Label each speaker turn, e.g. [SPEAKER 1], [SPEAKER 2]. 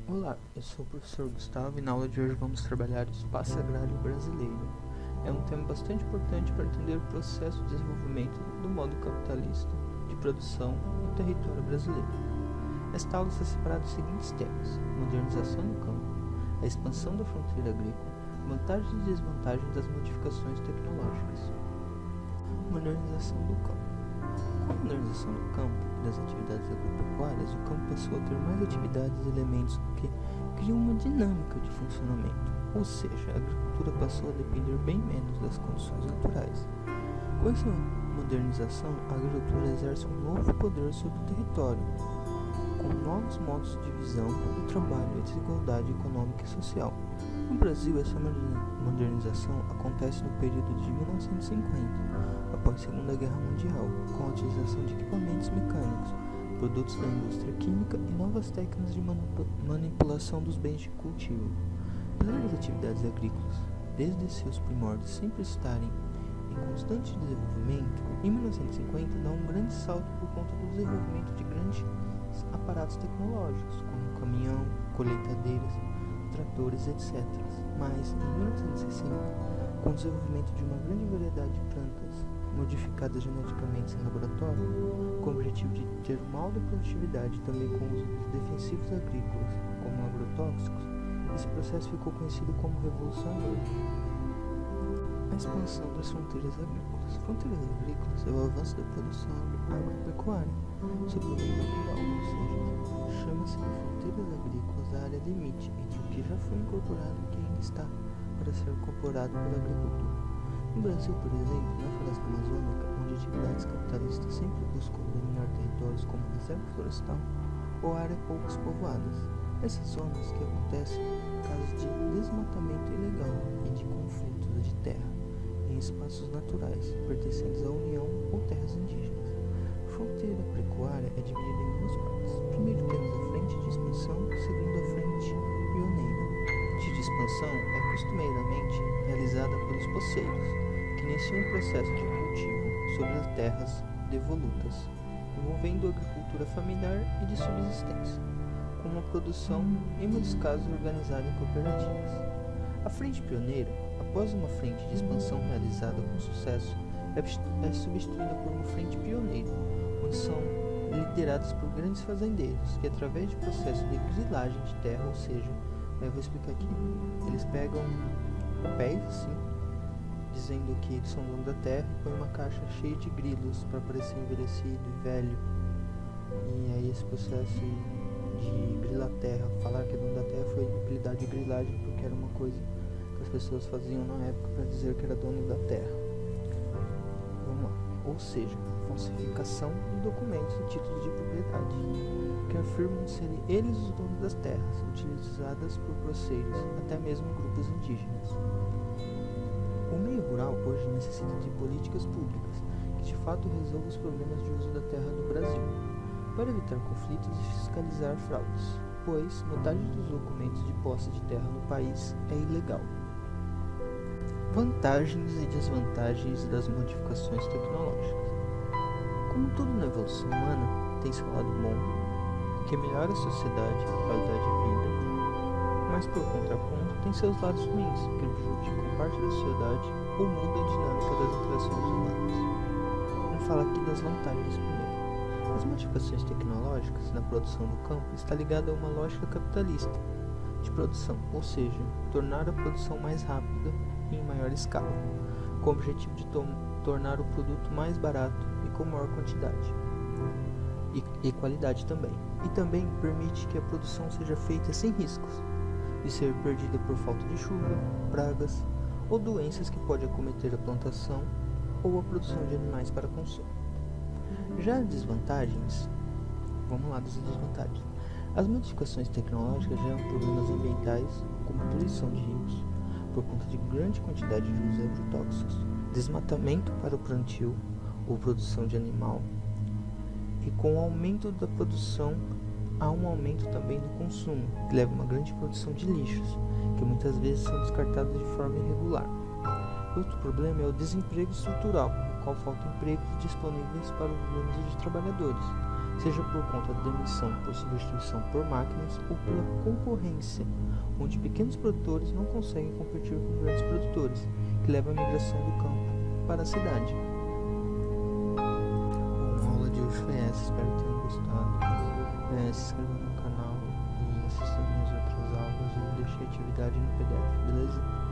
[SPEAKER 1] Olá, eu sou o professor Gustavo e na aula de hoje vamos trabalhar o espaço agrário brasileiro. É um tema bastante importante para entender o processo de desenvolvimento do modo capitalista de produção no território brasileiro. Esta aula está separada dos seguintes temas: modernização do campo, a expansão da fronteira agrícola, vantagens e desvantagens das modificações tecnológicas. Modernização do campo. Com a modernização do campo e das atividades agropecuárias, o campo passou a ter mais atividades e elementos que criam uma dinâmica de funcionamento, ou seja, a agricultura passou a depender bem menos das condições naturais. Com essa modernização, a agricultura exerce um novo poder sobre o território, com novos modos de divisão do trabalho e desigualdade econômica e social. No Brasil, essa modernização acontece no período de 1950, após a Segunda Guerra Mundial, com a utilização de equipamentos mecânicos, produtos da indústria química e novas técnicas de manipulação dos bens de cultivo. Apesar das atividades agrícolas, desde seus primórdios, sempre estarem em constante desenvolvimento, em 1950 dá um grande salto por conta do desenvolvimento de grandes aparatos tecnológicos, como caminhão, colheitadeiras, tratores, etc. Mas, em 1960, com o desenvolvimento de uma grande variedade de plantas modificadas geneticamente em laboratório, com o objetivo de ter uma alta produtividade e também com o uso dos defensivos agrícolas, como agrotóxicos, esse processo ficou conhecido como Revolução Agrícola. A expansão das fronteiras agrícolas. Fronteiras agrícolas é o avanço da produção agropecuária sobre o meio natural, ou seja, chama-se de fronteiras agrícolas a área limite entre o que já foi incorporado e o que ainda está para ser incorporado pela agricultura. No Brasil, por exemplo, na floresta amazônica, onde atividades capitalistas sempre buscam dominar territórios como reserva florestal ou áreas pouco povoadas. Nessas zonas que acontecem casos de desmatamento ilegal e de conflitos de terra em espaços naturais pertencentes à União ou terras indígenas. A fronteira pecuária é dividida em duas partes. Primeiro temos a frente de expansão, segundo a frente pioneira. A frente de expansão é costumeiramente realizada pelos poceiros, que iniciam um processo de cultivo sobre as terras devolutas, envolvendo a agricultura familiar e de subsistência, com uma produção, em muitos casos, organizada em cooperativas. A frente pioneira, após uma frente de expansão realizada com sucesso, é substituída por uma frente pioneira, onde são lideradas por grandes fazendeiros, que através de processo de grilagem de terra, ou seja, eu vou explicar aqui, eles pegam papéis assim, dizendo que eles são dono da terra e põe uma caixa cheia de grilos para parecer envelhecido e velho. E aí esse processo de grilar terra, falar que é dono da terra, foi apelidado de grilagem porque era uma coisa que as pessoas faziam na época para dizer que era dono da terra. Vamos lá. Ou seja, falsificação de documentos e títulos de propriedade, que afirmam serem eles os donos das terras, utilizadas por poceiros, até mesmo grupos indígenas. O meio rural hoje necessita de políticas públicas que de fato resolvam os problemas de uso da terra do Brasil, para evitar conflitos e fiscalizar fraudes, pois metade dos documentos de posse de terra no país é ilegal. Vantagens e desvantagens das modificações tecnológicas. Como tudo na evolução humana, tem seu lado bom, que melhora a sociedade e a qualidade de vida, mas por contraponto tem seus lados ruins, que prejudicam parte da sociedade ou muda a dinâmica das interações humanas. Vamos falar aqui das vantagens primeiro. As modificações tecnológicas na produção do campo está ligada a uma lógica capitalista de produção, ou seja, tornar a produção mais rápida e em maior escala, com o objetivo de tornar o produto mais barato e com maior quantidade e qualidade também. E também permite que a produção seja feita sem riscos de ser perdida por falta de chuva, pragas ou doenças que pode acometer a plantação ou a produção de animais para consumo. Já as desvantagens, vamos lá das desvantagens. As modificações tecnológicas geram problemas ambientais, como poluição de rios, por conta de grande quantidade de uso de agrotóxicos, desmatamento para o plantio ou produção de animal, e com o aumento da produção, há um aumento também do consumo, que leva a uma grande produção de lixos, que muitas vezes são descartados de forma irregular. Outro problema é o desemprego estrutural, no qual faltam empregos disponíveis para o número de trabalhadores, seja por conta da demissão por substituição por máquinas ou pela concorrência, onde pequenos produtores não conseguem competir com grandes produtores, que levam a migração do campo para a cidade. Bom, a aula de hoje foi essa, espero que tenham gostado. Se inscreva no canal e assista minhas outras aulas e deixe a atividade no PDF, beleza?